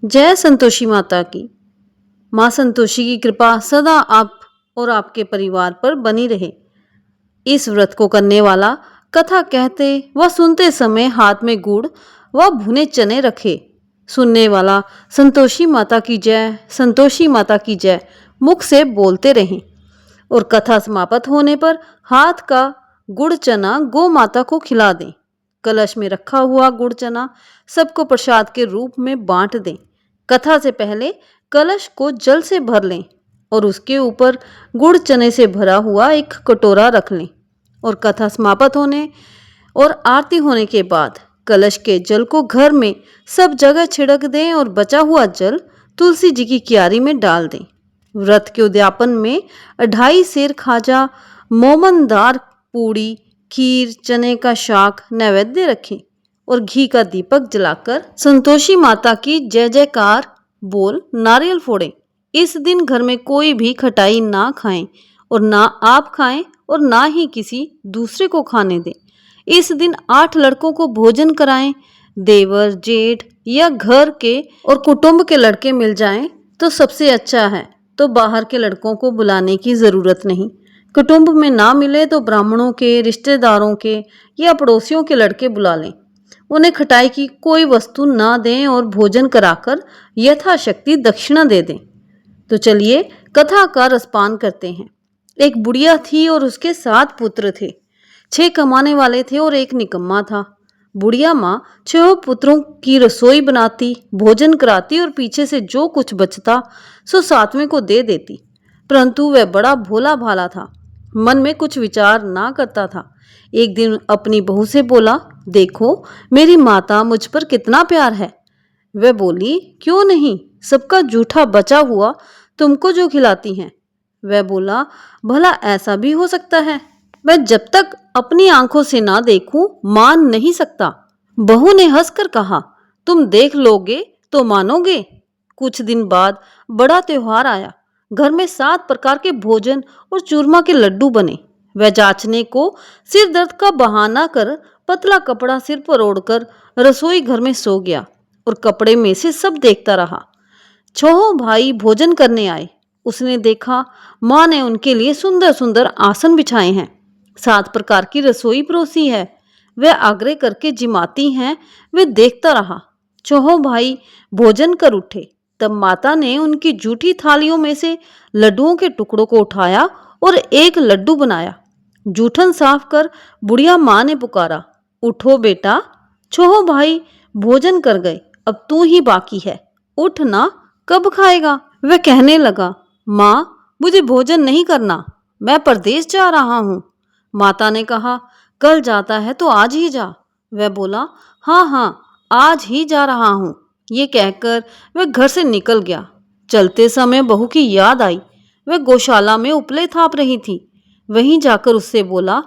जय संतोषी माता की। माँ संतोषी की कृपा सदा आप और आपके परिवार पर बनी रहे। इस व्रत को करने वाला कथा कहते व सुनते समय हाथ में गुड़ व भुने चने रखे। सुनने वाला संतोषी माता की जय, संतोषी माता की जय मुख से बोलते रहें और कथा समाप्त होने पर हाथ का गुड़ चना गौ माता को खिला दें। कलश में रखा हुआ गुड़ चना सबको प्रसाद के रूप में बांट दें। कथा से पहले कलश को जल से भर लें और उसके ऊपर गुड़ चने से भरा हुआ एक कटोरा रख लें और कथा समाप्त होने और आरती होने के बाद कलश के जल को घर में सब जगह छिड़क दें और बचा हुआ जल तुलसी जी की क्यारी में डाल दें। व्रत के उद्यापन में 2.5 सेर खाजा, मोमनदार पूड़ी, खीर, चने का शाक नैवेद्य रखें और घी का दीपक जलाकर संतोषी माता की जय जयकार बोल नारियल फोड़ें। इस दिन घर में कोई भी खटाई ना खाएं और ना आप खाएं और ना ही किसी दूसरे को खाने दें। इस दिन 8 लड़कों को भोजन कराएं। देवर, जेठ या घर के और कुटुंब के लड़के मिल जाएं तो सबसे अच्छा है, तो बाहर के लड़कों को बुलाने की जरूरत नहीं। कुटुंब में ना मिले तो ब्राह्मणों के, रिश्तेदारों के या पड़ोसियों के लड़के बुला लें। उन्हें खटाई की कोई वस्तु ना दें और भोजन कराकर यथाशक्ति दक्षिणा दे दें। तो चलिए कथा का रसपान करते हैं। एक बुढ़िया थी और उसके 7 पुत्र थे। 6 कमाने वाले थे और एक निकम्मा था। बुढ़िया माँ 6 पुत्रों की रसोई बनाती, भोजन कराती और पीछे से जो कुछ बचता सो 7वें को दे देती। परंतु वह बड़ा भोला भाला था, मन में कुछ विचार ना करता था। एक दिन अपनी बहू से बोला, देखो मेरी माता मुझ पर कितना प्यार है। वह बोली, क्यों नहीं, सबका जूठा बचा हुआ तुमको जो खिलाती हैं। वह बोला, भला ऐसा भी हो सकता है? मैं जब तक अपनी आंखों से ना देखूं मान नहीं सकता। बहू ने हंसकर कहा, तुम देख लोगे तो मानोगे। कुछ दिन बाद बड़ा त्योहार आया। घर में 7 प्रकार के भोजन और चूरमा के लड्डू बने। वह जांचने को सिर दर्द का बहाना कर पतला कपड़ा सिर पर ओढ़कर रसोई घर में सो गया और कपड़े में से सब देखता रहा। 6 भाई भोजन करने आए। उसने देखा माँ ने उनके लिए सुंदर सुंदर आसन बिछाए हैं, 7 प्रकार की रसोई परोसी है। वह आग्रह करके जिमाती हैं। वे देखता रहा। 6 भाई भोजन कर उठे। तब माता ने उनकी जूठी थालियों में से लड्डुओं के टुकड़ों को उठाया और एक लड्डू बनाया। जूठन साफ कर बुढ़िया माँ ने पुकारा, उठो बेटा, 6 भाई भोजन कर गए, अब तू ही बाकी है, उठ ना, कब खाएगा? वह कहने लगा, माँ मुझे भोजन नहीं करना, मैं परदेश जा रहा हूँ। माता ने कहा, कल जाता है तो आज ही जा। वह बोला, हाँ हाँ आज ही जा रहा हूँ। ये कहकर वह घर से निकल गया। चलते समय बहू की याद आई। वह गौशाला में उपले थाप रही थी। वहीं जाकर उससे बोला,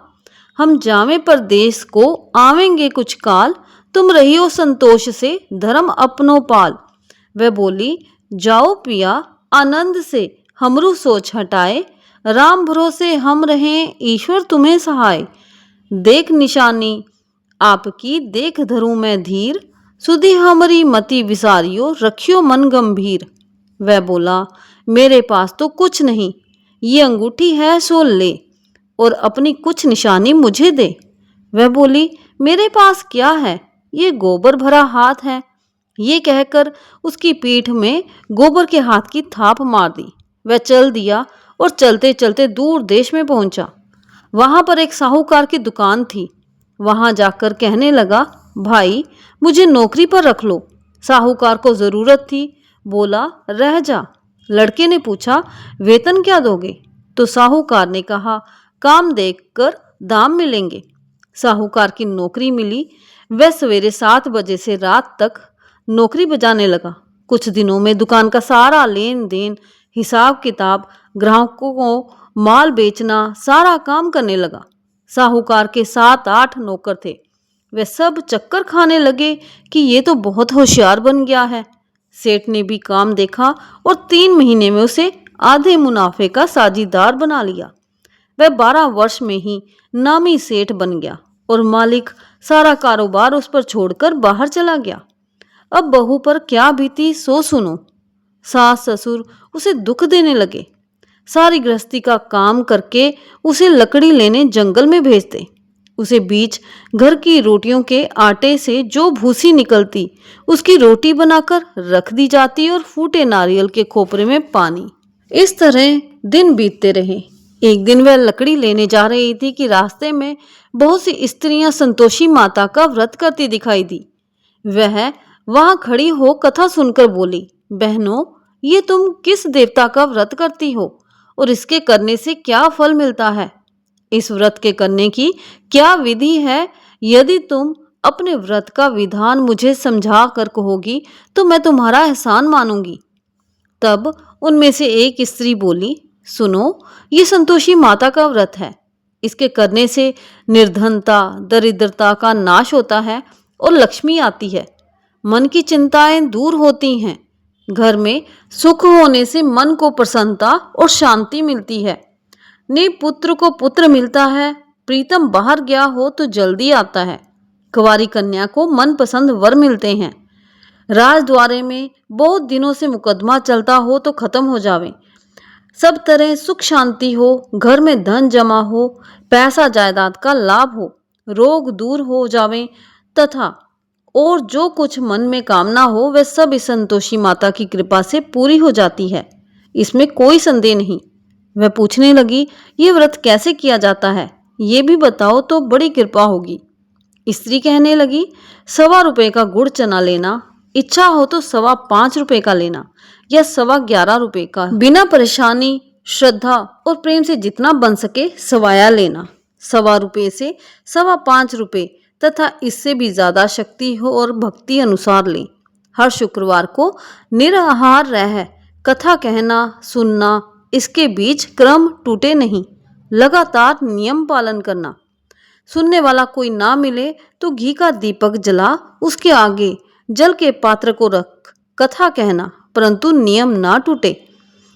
हम जावें परदेश को आवेंगे कुछ काल, तुम रहियो संतोष से धर्म अपनो पाल। वह बोली, जाओ पिया आनंद से, हमरू सोच हटाए, राम भरोसे हम रहें, ईश्वर तुम्हें सहाय। देख निशानी आपकी देख धरूं मैं धीर, सुधी हमारी मति विसारियो, रखियो मन गंभीर। वह बोला, मेरे पास तो कुछ नहीं, ये अंगूठी है सो ले और अपनी कुछ निशानी मुझे दे। वह बोली, मेरे पास क्या है, ये गोबर भरा हाथ है। ये कहकर उसकी पीठ में गोबर के हाथ की थाप मार दी। वह चल दिया और चलते चलते दूर देश में पहुंचा। वहां पर एक साहूकार की दुकान थी। वहां जाकर कहने लगा, भाई मुझे नौकरी पर रख लो। साहूकार को जरूरत थी, बोला, रह जा। लड़के ने पूछा, वेतन क्या दोगे? तो साहूकार ने कहा, काम देखकर दाम मिलेंगे। साहूकार की नौकरी मिली। वह सवेरे 7 बजे से रात तक नौकरी बजाने लगा। कुछ दिनों में दुकान का सारा लेन देन, हिसाब किताब, ग्राहकों को माल बेचना, सारा काम करने लगा। साहूकार के 7-8 नौकर थे। वे सब चक्कर खाने लगे कि ये तो बहुत होशियार बन गया है। सेठ ने भी काम देखा और 3 महीने में उसे आधे मुनाफे का साझीदार बना लिया। वह 12 वर्ष में ही नामी सेठ बन गया और मालिक सारा कारोबार उस पर छोड़कर बाहर चला गया। अब बहू पर क्या बीती सो सुनो। सास ससुर उसे दुख देने लगे। सारी गृहस्थी का काम करके उसे लकड़ी लेने जंगल में भेजते। उसे बीच घर की रोटियों के आटे से जो भूसी निकलती उसकी रोटी बनाकर रख दी जाती और फूटे नारियल के खोपरे में पानी। इस तरह दिन बीतते रहे। एक दिन वह लकड़ी लेने जा रही थी कि रास्ते में बहुत सी स्त्रियां संतोषी माता का व्रत करती दिखाई दी। वह वहां खड़ी हो कथा सुनकर बोली, बहनों, ये तुम किस देवता का व्रत करती हो और इसके करने से क्या फल मिलता है? इस व्रत के करने की क्या विधि है? यदि तुम अपने व्रत का विधान मुझे समझा कर कहोगी तो मैं तुम्हारा एहसान मानूंगी। तब उनमें से एक स्त्री बोली, सुनो, ये संतोषी माता का व्रत है। इसके करने से निर्धनता, दरिद्रता का नाश होता है और लक्ष्मी आती है। मन की चिंताएं दूर होती हैं। घर में सुख होने से मन को प्रसन्नता और शांति मिलती है। ने पुत्र को पुत्र मिलता है। प्रीतम बाहर गया हो तो जल्दी आता है। कुंवारी कन्या को मनपसंद वर मिलते हैं। राजद्वारे में बहुत दिनों से मुकदमा चलता हो तो खत्म हो जावे। सब तरह सुख शांति हो, घर में धन जमा हो, पैसा जायदाद का लाभ हो, रोग दूर हो जावे तथा और जो कुछ मन में कामना हो वह सब इस संतोषी माता की कृपा से पूरी हो जाती है। इसमें कोई संदेह नहीं। वह पूछने लगी, ये व्रत कैसे किया जाता है? ये भी बताओ तो बड़ी कृपा होगी। स्त्री कहने लगी, 1.25 रुपये का गुड़ चना लेना, इच्छा हो तो 5.25 रुपये का लेना या 11.25 रुपये का। बिना परेशानी, श्रद्धा और प्रेम से जितना बन सके सवाया लेना। 1.25 रुपये से 5.25 रुपये तथा इससे भी ज्यादा शक्ति हो और भक्ति अनुसार लें। हर शुक्रवार को निराहार रह कथा कहना सुनना, इसके बीच क्रम टूटे नहीं। लगातार नियम पालन करना। सुनने वाला कोई ना मिले तो घी का दीपक जला उसके आगे जल के पात्र को रख कथा कहना, परंतु नियम ना टूटे।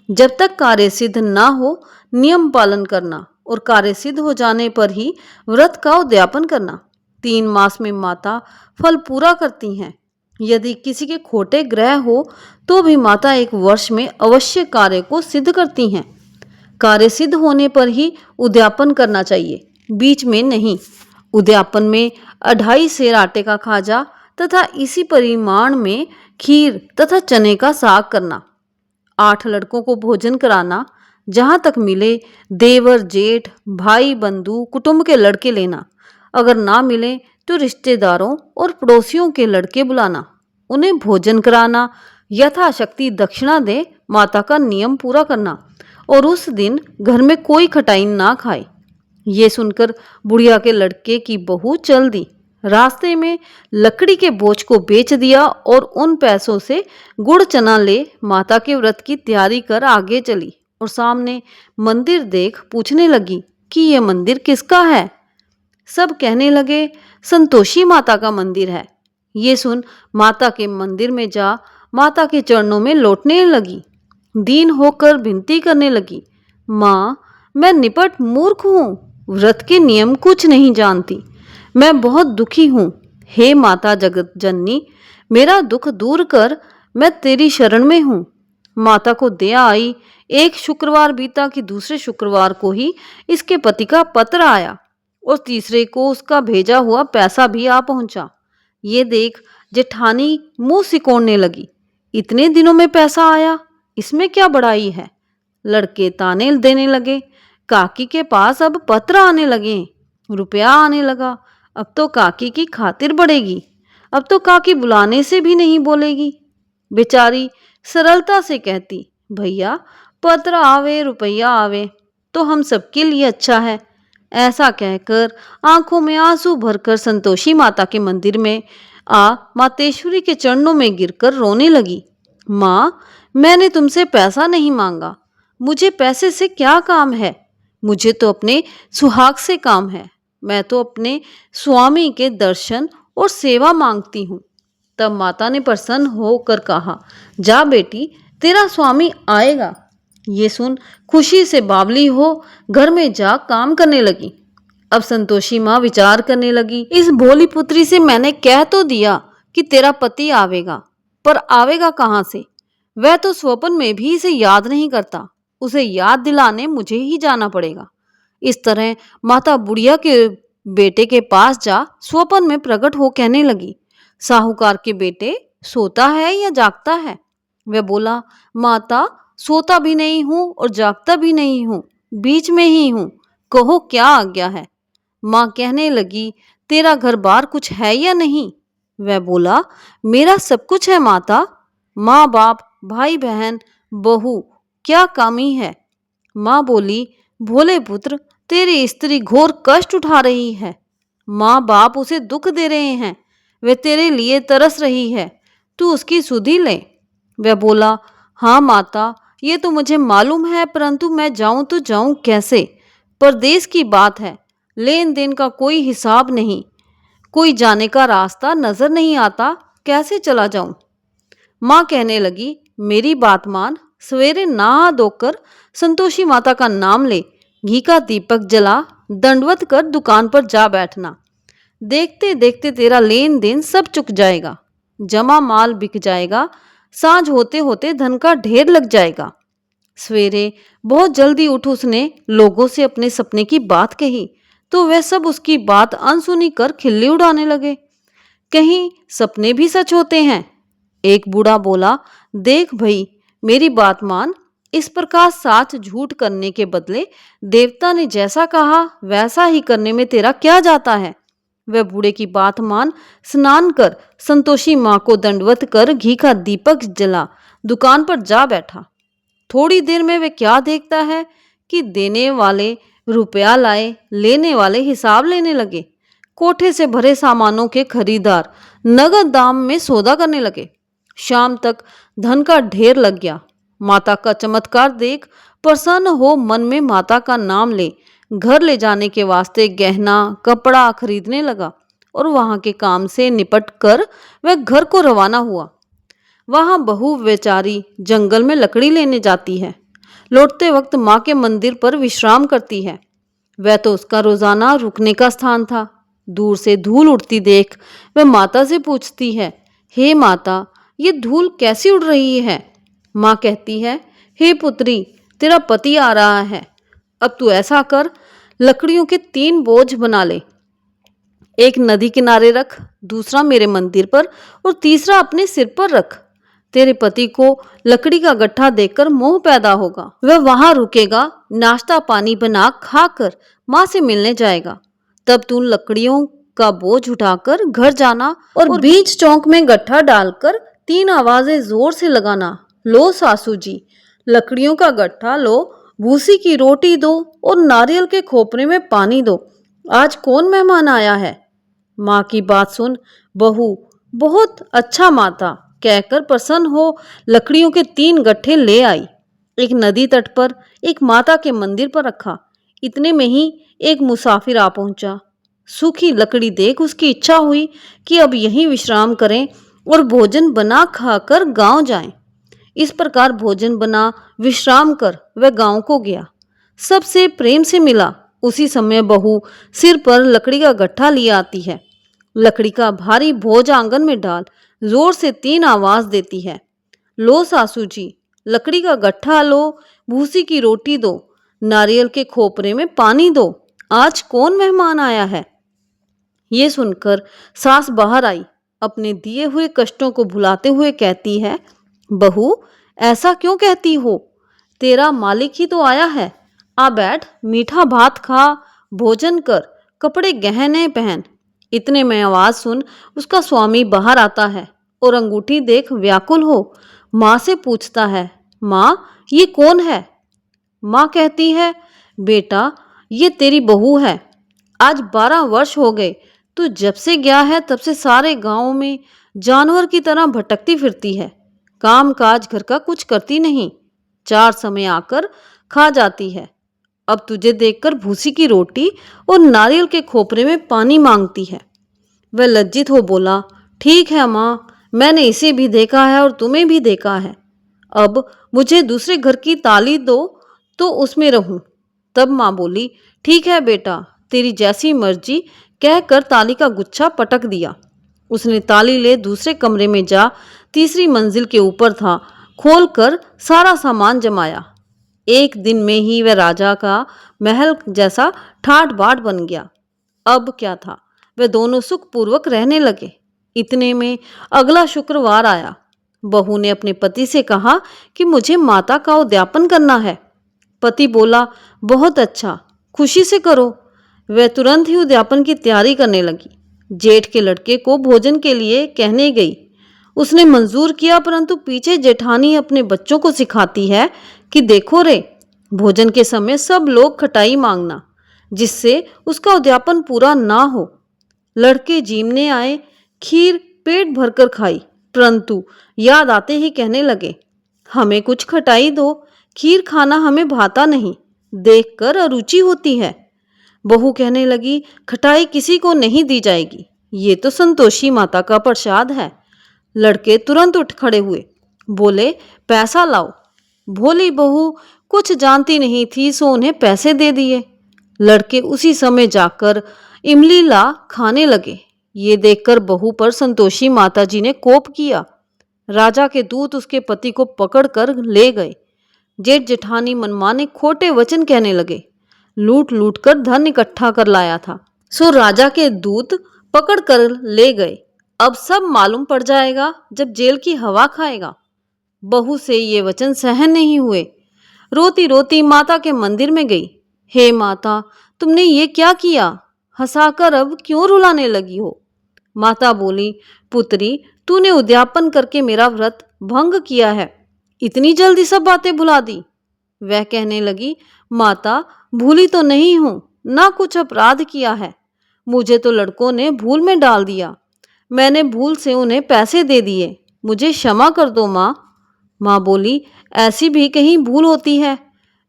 जब तक कार्य सिद्ध ना हो नियम पालन करना और कार्य सिद्ध हो जाने पर ही व्रत का उद्यापन करना। 3 मास में माता फल पूरा करती हैं। यदि किसी के खोटे ग्रह हो तो भी माता 1 वर्ष में अवश्य कार्य को सिद्ध करती हैं। कार्य सिद्ध होने पर ही उद्यापन करना चाहिए, बीच में नहीं। उद्यापन में 2.5 सेर आटे का खाजा तथा इसी परिमाण में खीर तथा चने का साग करना। 8 लड़कों को भोजन कराना। जहाँ तक मिले देवर, जेठ, भाई, बंधु, कुटुंब के लड़के लेना। अगर ना मिले तो रिश्तेदारों और पड़ोसियों के लड़के बुलाना, उन्हें भोजन कराना, यथाशक्ति दक्षिणा दे माता का नियम पूरा करना और उस दिन घर में कोई खटाई ना खाए। ये सुनकर बुढ़िया के लड़के की बहू चल दी। रास्ते में लकड़ी के बोझ को बेच दिया और उन पैसों से गुड़ चना ले माता के व्रत की तैयारी कर आगे चली और सामने मंदिर देख पूछने लगी कि यह मंदिर किसका है? सब कहने लगे, संतोषी माता का मंदिर है। ये सुन माता के मंदिर में जा माता के चरणों में लौटने लगी। दीन होकर विनती करने लगी, माँ, मैं निपट मूर्ख हूँ, व्रत के नियम कुछ नहीं जानती। मैं बहुत दुखी हूँ। हे माता जगत जननी, मेरा दुख दूर कर, मैं तेरी शरण में हूँ। माता को दया आई। एक शुक्रवार बीता कि दूसरे शुक्रवार को ही इसके पति का पत्र आया और तीसरे को उसका भेजा हुआ पैसा भी आ पहुंचा। ये देख जेठानी मुंह सिकोड़ने लगी, इतने दिनों में पैसा आया, इसमें क्या बड़ाई है? लड़के ताने देने लगे, काकी के पास अब पत्र आने लगे, रुपया आने लगा, अब तो काकी की खातिर बढ़ेगी, अब तो काकी बुलाने से भी नहीं बोलेगी। बेचारी सरलता से कहती, भैया पत्र आवे रुपया आवे तो हम सबके लिए अच्छा है। ऐसा कहकर आंखों में आंसू भरकर संतोषी माता के मंदिर में आ मातेश्वरी के चरणों में गिरकर रोने लगी। माँ, मैंने तुमसे पैसा नहीं मांगा, मुझे पैसे से क्या काम है? मुझे तो अपने सुहाग से काम है। मैं तो अपने स्वामी के दर्शन और सेवा मांगती हूँ। तब माता ने प्रसन्न होकर कहा, जा बेटी, तेरा स्वामी आएगा। ये सुन खुशी से बावली हो घर में जा काम करने लगी। अब संतोषी माँ विचार करने लगी, इस भोली पुत्री से मैंने कह तो दिया कि तेरा पति आवेगा, पर आवेगा कहाँ से? वह तो स्वप्न में भी इसे याद नहीं करता। उसे याद दिलाने मुझे ही जाना पड़ेगा। इस तरह माता बुढ़िया के बेटे के पास जा स्वप्न में प्रकट हो कहने लगी, साहूकार के बेटे, सोता है या जागता है? वह बोला, माता, सोता भी नहीं हूं और जागता भी नहीं हूं, बीच में ही हूं। कहो क्या आज्ञा है? माँ कहने लगी, तेरा घर बार कुछ है या नहीं? वह बोला, मेरा सब कुछ है माता। माँ बाप, भाई बहन, बहू, क्या कमी है? माँ बोली, भोले पुत्र, तेरी स्त्री घोर कष्ट उठा रही है। माँ बाप उसे दुख दे रहे हैं। वह तेरे लिए तरस रही है, तू उसकी सुधि ले। वह बोला, हाँ माता, ये तो मुझे मालूम है, परंतु मैं जाऊं तो जाऊं कैसे? परदेश की बात है, लेन देन का कोई हिसाब नहीं, कोई जाने का रास्ता नजर नहीं आता, कैसे चला जाऊं? माँ कहने लगी, मेरी बात मान, सवेरे नहा धोकर संतोषी माता का नाम ले, घी का दीपक जला, दंडवत कर दुकान पर जा बैठना। देखते देखते तेरा लेन देन सब चुक जाएगा, जमा माल बिक जाएगा, सांझ होते होते धन का ढेर लग जाएगा। सवेरे बहुत जल्दी उठ उसने लोगों से अपने सपने की बात कही, तो वह सब उसकी बात अनसुनी कर खिल्ली उड़ाने लगे। कहीं सपने भी सच होते हैं? एक बूढ़ा बोला, देख भई, मेरी बात मान, इस प्रकार साच झूठ करने के बदले देवता ने जैसा कहा वैसा ही करने में तेरा क्या जाता है? वह बूढ़े की बात मान स्नान कर संतोषी माँ को दंडवत कर घी का दीपक जला दुकान पर जा बैठा। थोड़ी देर में वह क्या देखता है कि देने वाले रुपया लाए, लेने वाले हिसाब लेने लगे। कोठे से भरे सामानों के खरीदार नगद दाम में सौदा करने लगे। शाम तक धन का ढेर लग गया। माता का चमत्कार देख प्रसन्न हो मन में माता का नाम ले घर ले जाने के वास्ते गहना कपड़ा खरीदने लगा और वहां के काम से निपट कर वह घर को रवाना हुआ। वहां बहू बेचारी जंगल में लकड़ी लेने जाती है। लौटते वक्त माँ के मंदिर पर विश्राम करती है। वह तो उसका रोजाना रुकने का स्थान था। दूर से धूल उड़ती देख वह माता से पूछती है, हे माता, ये धूल कैसी उड़ रही है? माँ कहती है, हे पुत्री, तेरा पति आ रहा है। अब तू ऐसा कर, लकड़ियों के 3 बोझ बना ले। एक नदी किनारे रख, दूसरा मेरे मंदिर पर और तीसरा अपने सिर पर रख। तेरे पति को लकड़ी का गट्ठा देखकर मोह पैदा होगा। वह वहां रुकेगा, नाश्ता पानी बना खाकर माँ से मिलने जाएगा। तब तू लकड़ियों का बोझ उठाकर घर जाना और बीच चौक में गट्ठा डालकर 3 आवाजें जोर से लगाना, लो सासू जी, लकड़ियों का गट्ठा लो, भूसी की रोटी दो और नारियल के खोपरे में पानी दो। आज कौन मेहमान आया है? माँ की बात सुन बहू बहुत अच्छा माता कहकर प्रसन्न हो लकड़ियों के 3 गट्ठे ले आई। एक नदी तट पर एक माता के मंदिर पर रखा। इतने में ही एक मुसाफिर आ पहुंचा। सूखी लकड़ी देख उसकी इच्छा हुई कि अब यहीं विश्राम करें और भोजन बना खाकर गांव जाएं। इस प्रकार भोजन बना विश्राम कर वह गांव को गया। सबसे प्रेम से मिला। उसी समय बहू सिर पर लकड़ी का गट्ठा लिए आती है। लकड़ी का भारी बोझ आंगन में डाल जोर से 3 आवाज देती है, लो सासू जी, लकड़ी का गट्ठा लो, भूसी की रोटी दो, नारियल के खोपरे में पानी दो। आज कौन मेहमान आया है? ये सुनकर सास बाहर आई। अपने दिए हुए कष्टों को भुलाते हुए कहती है, बहू ऐसा क्यों कहती हो? तेरा मालिक ही तो आया है। आ बैठ, मीठा भात खा, भोजन कर, कपड़े गहने पहन। इतने में आवाज सुन उसका स्वामी बाहर आता है और अंगूठी देख व्याकुल हो माँ से पूछता है, माँ ये कौन है? माँ कहती है, बेटा ये तेरी बहू है। आज 12 वर्ष हो गए, तू जब से गया है तब से सारे गांव में जानवर की तरह भटकती फिरती है। काम काज घर का कुछ करती नहीं, 4 समय आकर खा जाती है। अब तुझे देखकर भूसी की रोटी और नारियल के खोपरे में पानी मांगती है। वह लज्जित हो बोला, ठीक है माँ, मैंने इसे भी देखा है और तुम्हें भी देखा है। अब मुझे दूसरे घर की ताली दो तो उसमें रहूं। तब माँ बोली, ठीक है बेटा, तेरी जैसी मर्जी, कहकर ताली का गुच्छा पटक दिया। उसने ताली ले दूसरे कमरे में जा तीसरी मंजिल के ऊपर था खोलकर सारा सामान जमाया। एक दिन में ही वह राजा का महल जैसा ठाट बाट बन गया। अब क्या था, वे दोनों सुखपूर्वक रहने लगे। इतने में अगला शुक्रवार आया। बहू ने अपने पति से कहा कि मुझे माता का उद्यापन करना है। पति बोला, बहुत अच्छा, खुशी से करो। वह तुरंत ही उद्यापन की तैयारी करने लगी। जेठ के लड़के को भोजन के लिए कहने गई। उसने मंजूर किया, परंतु पीछे जेठानी अपने बच्चों को सिखाती है कि देखो रे, भोजन के समय सब लोग खटाई मांगना, जिससे उसका उद्यापन पूरा ना हो। लड़के जीमने आए, खीर पेट भरकर खाई, परंतु याद आते ही कहने लगे, हमें कुछ खटाई दो, खीर खाना हमें भाता नहीं, देखकर अरुचि होती है। बहू कहने लगी, खटाई किसी को नहीं दी जाएगी, ये तो संतोषी माता का प्रसाद है। लड़के तुरंत उठ खड़े हुए, बोले, पैसा लाओ। भोली बहू कुछ जानती नहीं थी, सो उन्हें पैसे दे दिए। लड़के उसी समय जाकर इमली ला खाने लगे। ये देखकर बहू पर संतोषी माताजी ने कोप किया। राजा के दूत उसके पति को पकड़कर ले गए। जेठ जेठानी मनमाने खोटे वचन कहने लगे। लूट लूट कर धन इकट्ठा कर लाया था, सो राजा के दूत पकड़ कर ले गए। अब सब मालूम पड़ जाएगा जब जेल की हवा खाएगा। बहू से ये वचन सहन नहीं हुए। रोती रोती माता के मंदिर में गई। हे माता, तुमने ये क्या किया? हंसाकर अब क्यों रुलाने लगी हो? माता बोली, पुत्री, तूने उद्यापन करके मेरा व्रत भंग किया है, इतनी जल्दी सब बातें भुला दी। वह कहने लगी, माता, भूली तो नहीं हूं, ना कुछ अपराध किया है। मुझे तो लड़कों ने भूल में डाल दिया, मैंने भूल से उन्हें पैसे दे दिए, मुझे क्षमा कर दो माँ। माँ बोली, ऐसी भी कहीं भूल होती है?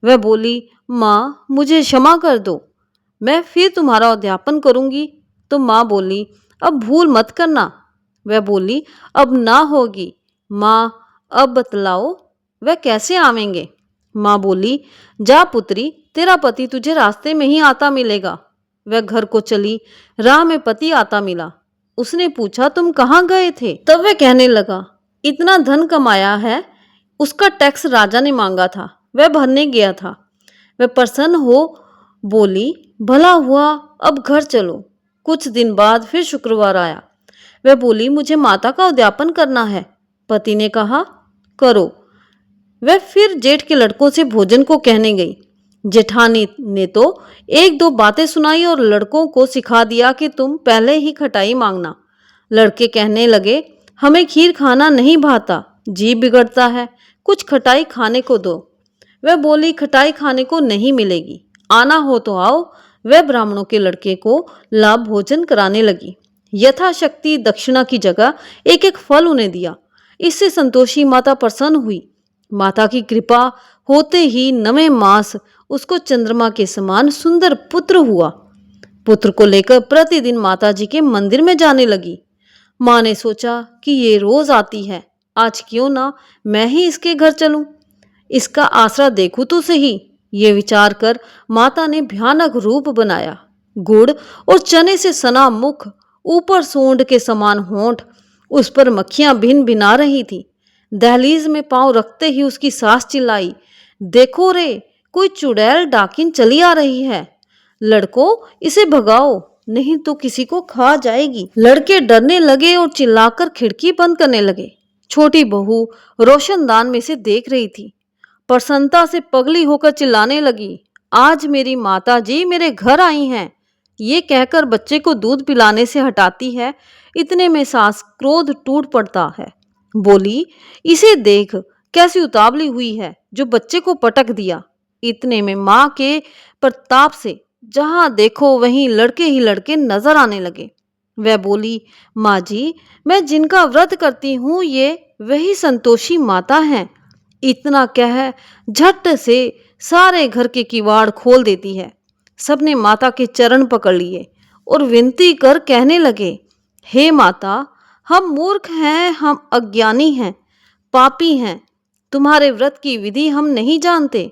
वह बोली, माँ, मुझे क्षमा कर दो, मैं फिर तुम्हारा उद्यापन करूंगी। तो माँ बोली, अब भूल मत करना। वह बोली, अब ना होगी। माँ, अब बतलाओ वह कैसे आवेंगे? माँ बोली, जा पुत्री, तेरा पति तुझे रास्ते में ही आता मिलेगा। वह घर को चली। राह में पति आता मिला। उसने पूछा, तुम कहाँ गए थे? तब वह कहने लगा, इतना धन कमाया है, उसका टैक्स राजा ने मांगा था, वह भरने गया था। वह प्रसन्न हो बोली, भला हुआ, अब घर चलो। कुछ दिन बाद फिर शुक्रवार आया। वह बोली, मुझे माता का उद्यापन करना है। पति ने कहा, करो। वह फिर जेठ के लड़कों से भोजन को कहने गई। जेठानी ने तो एक दो बातें सुनाई और लड़कों को सिखा दिया कि तुम पहले ही खटाई मांगना। लड़के कहने लगे, हमें खीर खाना नहीं भाता, जी बिगड़ता है, कुछ खटाई खाने को दो। वह बोली, खटाई खाने को नहीं मिलेगी, आना हो तो आओ। वह ब्राह्मणों के लड़के को लाभ भोजन कराने लगी। यथाशक्ति दक्षिणा की जगह एक एक फल उन्हें दिया। इससे संतोषी माता प्रसन्न हुई। माता की कृपा होते ही 9वें मास उसको चंद्रमा के समान सुंदर पुत्र हुआ। पुत्र को लेकर प्रतिदिन माता जी के मंदिर में जाने लगी। माँ ने सोचा कि ये रोज आती है, आज क्यों ना मैं ही इसके घर चलूं, इसका आसरा देखूं तो सही। ये विचार कर माता ने भयानक रूप बनाया। गुड़ और चने से सना मुख, ऊपर सूंड के समान होंठ, उस पर मक्खियां भिन भिना रही थी। दहलीज में पांव रखते ही उसकी सास चिल्लाई, देखो रे, कोई चुड़ैल डाकिन चली आ रही है, लड़कों इसे भगाओ, नहीं तो किसी को खा जाएगी। लड़के डरने लगे और चिल्लाकर खिड़की बंद करने लगे। छोटी बहू रोशनदान में से देख रही थी। प्रसन्नता से पगली होकर चिल्लाने लगी, आज मेरी माता जी मेरे घर आई हैं। ये कहकर बच्चे को दूध पिलाने से हटाती है। इतने में सास क्रोध टूट पड़ता है। बोली, इसे देख कैसी उतावली हुई है, जो बच्चे को पटक दिया। इतने में माँ के प्रताप से जहां देखो वहीं लड़के ही लड़के नजर आने लगे। वह बोली, माँ जी, मैं जिनका व्रत करती हूँ ये वही संतोषी माता हैं। इतना कह झट से सारे घर के किवाड़ खोल देती है। सबने माता के चरण पकड़ लिए और विनती कर कहने लगे, हे माता, हम मूर्ख हैं, हम अज्ञानी हैं, पापी हैं, तुम्हारे व्रत की विधि हम नहीं जानते।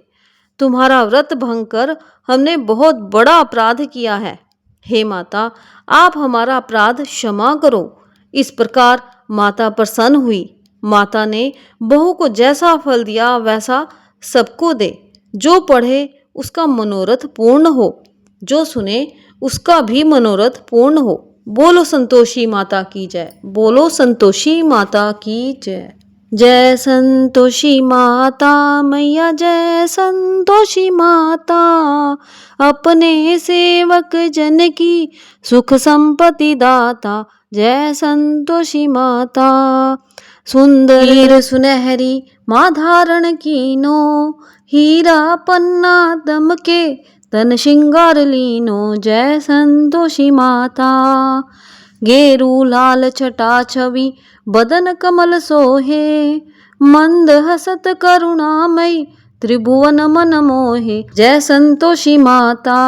तुम्हारा व्रत भंग कर हमने बहुत बड़ा अपराध किया है। हे माता, आप हमारा अपराध क्षमा करो। इस प्रकार माता प्रसन्न हुई। माता ने बहू को जैसा फल दिया वैसा सबको दे। जो पढ़े उसका मनोरथ पूर्ण हो, जो सुने उसका भी मनोरथ पूर्ण हो। बोलो संतोषी माता की जय। बोलो संतोषी माता की जय। जय संतोषी माता मैया, जय संतोषी माता। अपने सेवक जन की सुख संपत्ति दाता, जय संतोषी माता। सुंदर सुनहरी माँ धारण कीनो, हीरा पन्ना दमके तन श्रृंगार लीनो, जय संतोषी माता। गेरू लाल छटा छवि बदन कमल सोहे, मंद हसत करुणामयी त्रिभुवन मन मोहे, जय संतोषी माता।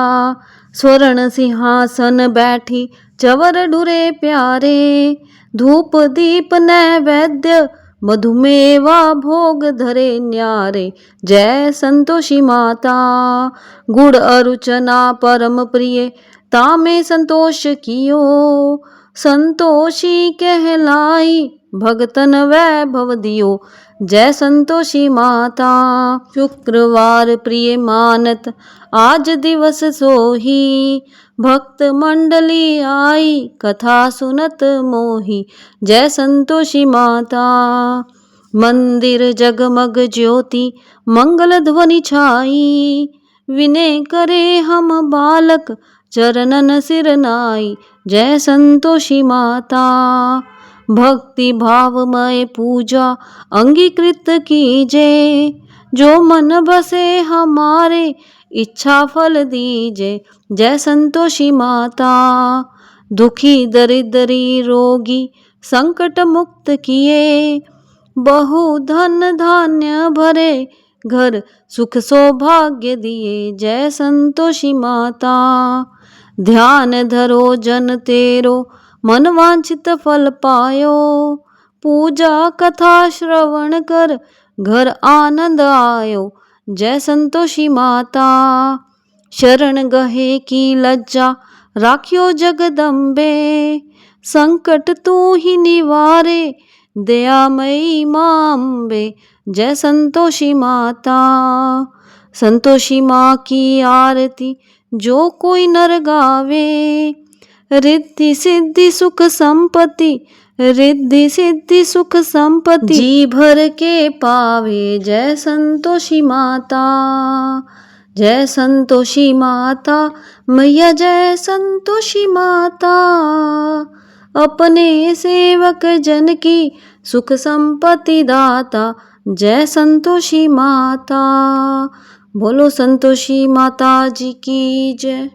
स्वर्ण सिंहासन बैठी चवर ढुरे प्यारे, धूप दीप नैवेद्य मधुमेवा भोग धरे न्यारे, जय संतोषी माता। गुड़ अरुचना परम प्रिय तामे संतोष कियो, संतोषी कहलाई भगतन वैभव दियो, जय संतोषी माता। शुक्रवार प्रिय मानत आज दिवस सोही, भक्त मंडली आई कथा सुनत मोही, जय संतोषी माता। मंदिर जगमग ज्योति मंगल ध्वनि छाई, विनय करे हम बालक चरणन सिर नाई, जय संतोषी माता। भक्ति भावमय पूजा अंगीकृत कीजे, जो मन बसे हमारे इच्छा फल दीजे, जय संतोषी माता। दुखी दरिद्री रोगी संकट मुक्त किए, बहु धन धान्य भरे घर सुख सौभाग्य दिए, जय संतोषी माता। ध्यान धरो जन तेरो मन वांछित फल पायो, पूजा कथा श्रवण कर घर आनंद आयो, जय संतोषी माता। शरण गहे की लज्जा राख्यो जगदम्बे, संकट तू ही निवारे दयामयी माँ अम्बे, जय संतोषी माता। संतोषी माँ की आरती जो कोई नर गावे, रिद्धि सिद्धि सुख संपत्ति, रिद्धि सिद्धि सुख संपत्ति जी भर के पावे, जय संतोषी माता। जय संतोषी माता मैया, जय संतोषी माता। अपने सेवक जन की सुख संपत्ति दाता, जय संतोषी माता। बोलो संतोषी माता जी की जय।